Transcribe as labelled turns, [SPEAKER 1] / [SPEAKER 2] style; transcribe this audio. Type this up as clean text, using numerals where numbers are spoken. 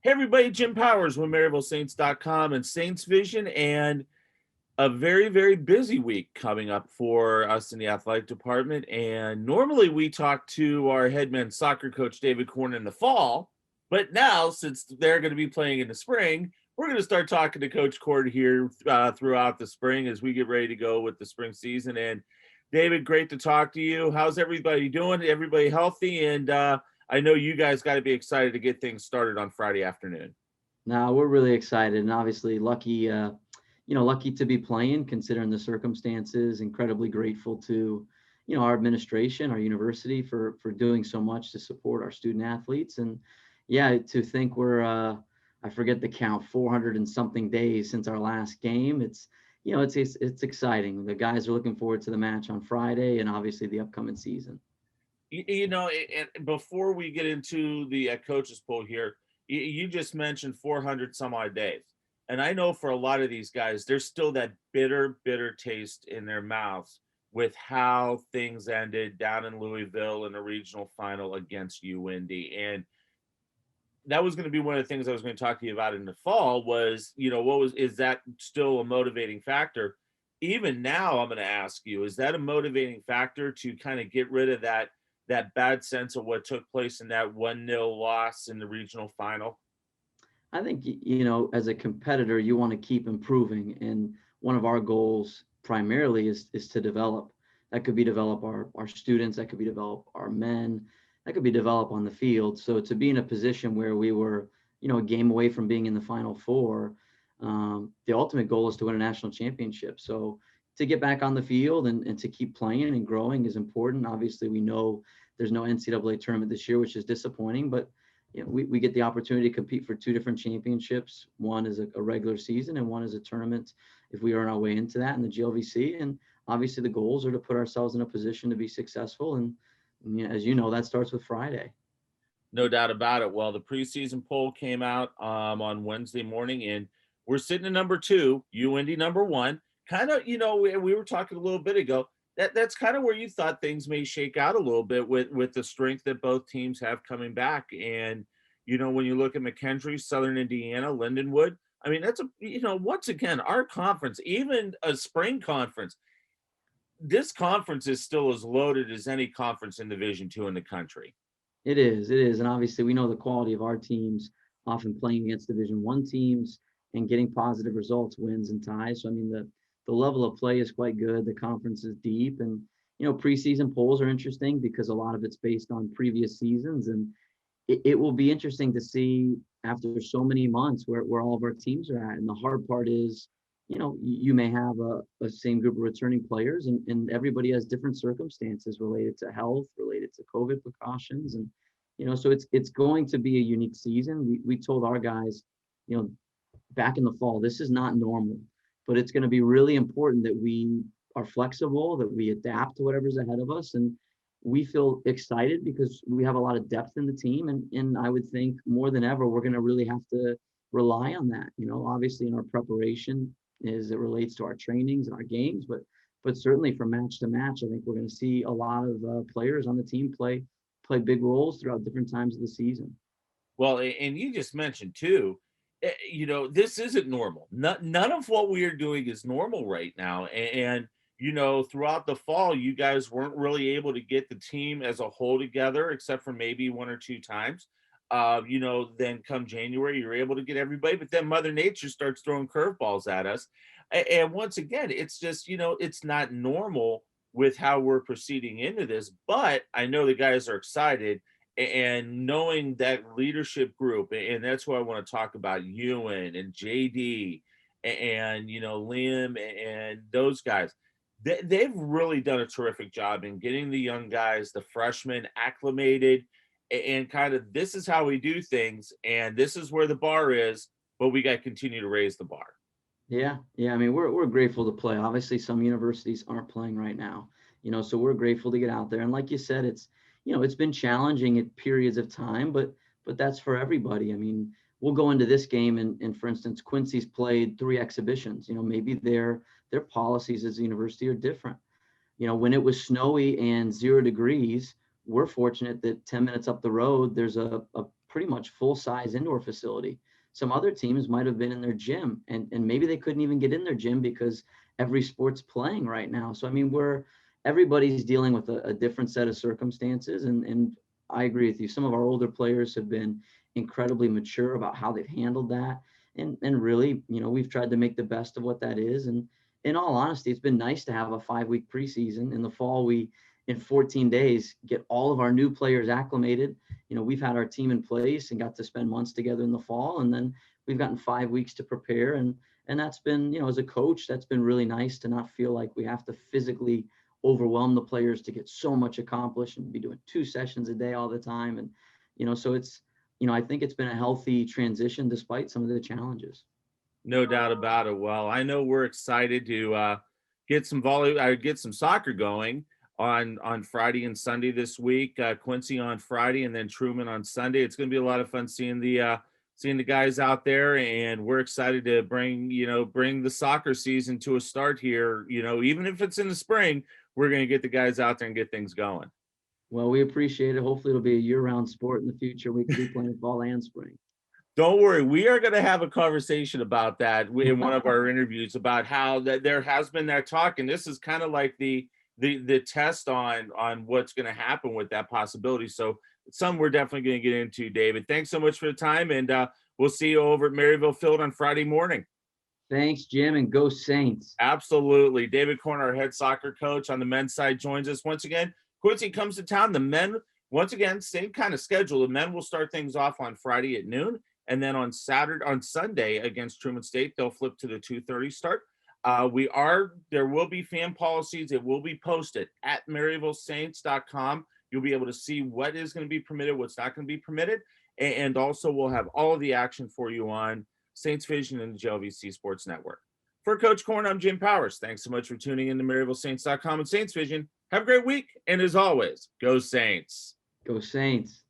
[SPEAKER 1] Hey everybody, Jim Powers with MaryvilleSaints.com and Saints Vision, and a very, very busy week coming up for us in the athletic department. And normally we talk to our head men's soccer coach, David Korn, in the fall. But now, since they're going to be playing in the spring, we're going to start talking to Coach Korn here throughout the spring as we get ready to go with the spring season. And David, great to talk to you. How's everybody doing? Everybody healthy? And I know you guys got to be excited to get things started on Friday afternoon.
[SPEAKER 2] No, we're really excited and obviously lucky to be playing considering the circumstances. Incredibly grateful to, our administration, our university for doing so much to support our student athletes. And yeah, to think I forget the count, 400 and something days since our last game. It's exciting. The guys are looking forward to the match on Friday and obviously the upcoming season.
[SPEAKER 1] And before we get into the coaches poll here, you just mentioned 400 some odd days. And I know for a lot of these guys, there's still that bitter, bitter taste in their mouths with how things ended down in Louisville in a regional final against UIndy. And that was going to be one of the things I was going to talk to you about in the fall was, is that still a motivating factor? Even now, I'm going to ask you, is that a motivating factor to kind of get rid of that bad sense of what took place in that 1-0 loss in the regional final?
[SPEAKER 2] I think, as a competitor, you want to keep improving. And one of our goals primarily is to develop. That could be develop our students, that could be develop our men, that could be develop on the field. So to be in a position where we were, a game away from being in the Final Four, the ultimate goal is to win a national championship. So to get back on the field and to keep playing and growing is important. Obviously, we know there's no NCAA tournament this year, which is disappointing, but we get the opportunity to compete for two different championships. One is a regular season and one is a tournament if we earn our way into that in the GLVC. And obviously the goals are to put ourselves in a position to be successful. And as you know, that starts with Friday.
[SPEAKER 1] No doubt about it. Well, the preseason poll came out on Wednesday morning, and we're sitting at number 2, UIndy number 1. Kind of, we were talking a little bit ago. That's kind of where you thought things may shake out a little bit with the strength that both teams have coming back. And, when you look at McKendree, Southern Indiana, Lindenwood, I mean, that's once again, our conference, even a spring conference, this conference is still as loaded as any conference in Division II in the country.
[SPEAKER 2] It is. And obviously we know the quality of our teams often playing against Division I teams and getting positive results, wins and ties. So, I mean, the level of play is quite good. The conference is deep and, preseason polls are interesting because a lot of it's based on previous seasons. And it will be interesting to see after so many months where all of our teams are at. And the hard part is, you may have a same group of returning players and everybody has different circumstances related to health, related to COVID precautions. And, so it's going to be a unique season. We told our guys, back in the fall, this is not normal, but it's going to be really important that we are flexible, that we adapt to whatever's ahead of us. And we feel excited because we have a lot of depth in the team. And I would think more than ever, we're going to really have to rely on that, obviously in our preparation as it relates to our trainings and our games, but certainly from match to match, I think we're going to see a lot of players on the team play big roles throughout different times of the season.
[SPEAKER 1] Well, and you just mentioned too, this isn't normal. None of what we are doing is normal right now. And throughout the fall, you guys weren't really able to get the team as a whole together, except for maybe 1 or 2 times. Then come January, you're able to get everybody, but then Mother Nature starts throwing curveballs at us. And once again, it's just, it's not normal with how we're proceeding into this, but I know the guys are excited and knowing that leadership group, and that's what I want to talk about, Ewan and JD and, Liam and those guys. They've really done a terrific job in getting the young guys, the freshmen, acclimated and kind of this is how we do things and this is where the bar is, but we got to continue to raise the bar.
[SPEAKER 2] Yeah. I mean, we're grateful to play. Obviously, some universities aren't playing right now, so we're grateful to get out there. And like you said, it's been challenging at periods of time, but that's for everybody. I mean, we'll go into this game and for instance, Quincy's played 3 exhibitions. Maybe their policies as a university are different. When it was snowy and 0 degrees, we're fortunate that 10 minutes up the road, there's a pretty much full-size indoor facility. Some other teams might have been in their gym, and maybe they couldn't even get in their gym because every sport's playing right now. So I mean, everybody's dealing with a different set of circumstances, and I agree with you. Some of our older players have been incredibly mature about how they've handled that. And really, we've tried to make the best of what that is. And in all honesty, it's been nice to have a 5-week preseason. In the fall, we, in 14 days, get all of our new players acclimated. We've had our team in place and got to spend months together in the fall. And then we've gotten 5 weeks to prepare. And that's been, as a coach, that's been really nice to not feel like we have to physically overwhelm the players to get so much accomplished and be doing 2 sessions a day all the time. And, so it's, I think it's been a healthy transition despite some of the challenges.
[SPEAKER 1] No doubt about it. Well, I know we're excited to get some soccer going on Friday and Sunday this week. Quincy on Friday and then Truman on Sunday. It's going to be a lot of fun seeing the guys out there, and we're excited to bring the soccer season to a start here. Even if it's in the spring, we're going to get the guys out there and get things going.
[SPEAKER 2] Well, we appreciate it. Hopefully it'll be a year-round sport in the future. We can be playing fall and spring.
[SPEAKER 1] Don't worry. We are going to have a conversation about that in one of our interviews about how that there has been that talk. And this is kind of like the test on what's going to happen with that possibility. So some we're definitely going to get into, David. Thanks so much for the time. And we'll see you over at Maryville Field on Friday morning.
[SPEAKER 2] Thanks, Jim, and go Saints.
[SPEAKER 1] Absolutely. David Korn, our head soccer coach on the men's side, joins us once again. Quincy comes to town. The men, once again, same kind of schedule. The men will start things off on Friday at noon. And then on Sunday against Truman State, they'll flip to the 2:30 start. There will be fan policies. It will be posted at MaryvilleSaints.com. You'll be able to see what is going to be permitted, what's not going to be permitted. And also we'll have all of the action for you on Saints Vision and the JLVC Sports Network. For Coach Korn, I'm Jim Powers. Thanks so much for tuning in to MaryvilleSaints.com and Saints Vision. Have a great week. And as always, go Saints.
[SPEAKER 2] Go Saints.